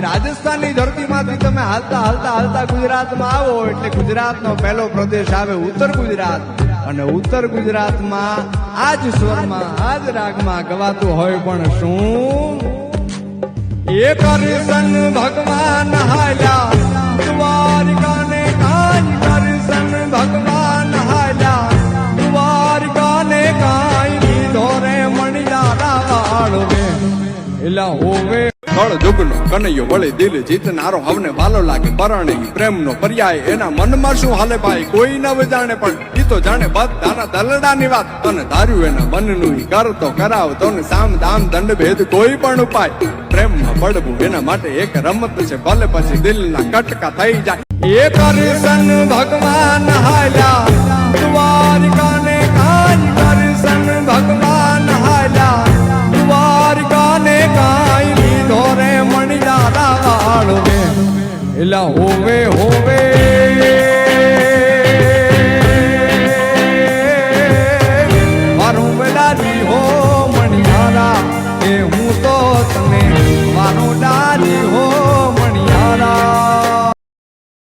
રાજસ્થાનની ધરતીમાંથી તમે હાલતા હાલતા હાલતા ગુજરાતમાં આવો એટલે ગુજરાતનો પહેલો પ્રદેશ આવે ઉત્તર ગુજરાત, અને ઉત્તર ગુજરાતમાં આ જ સ્વરમાં આ જ રાગમાં ગવાતું હોય પણ શું? એ કરશન ભગવાન હાલ્યા દ્વારિકાને કાંઈ, કરશન ભગવાન હાલ્યા દ્વારિકાને કાંઈ, લીધો રે મણિયારા વાળો રે એલા હોવે કળ જુગનો કનૈયો વળી દિલ જીતનારો હવને વાલો લાગે પરણે પ્રેમનો પર્યાય એના મનમાં શું હાલે ભાઈ કોઈ ન જાણે, પણ ઈ તો જાણે બધાના દલડાની વાત, અને ધાર્યું એના મનનું ઈ કરતો કરાવતો ને સામ દામ દંડ ભેદ કોઈ પણ ઉપાય, પ્રેમમાં પડવું એના માટે એક રમત છે, ભલે પછી દિલના કટકા થઈ જાય. એ કરશન ભગવાન હાલ્યા દ્વારિકાને કાંઈ, કરશન ભગવાન હાલ્યા દ્વારિકાને કાંઈ, લીધો રે મણિયારા વાળો રે એલા હોવે હોવે મારું બેડાજી હો મણિયારા, એ હું તો તને મારો ડાજી હો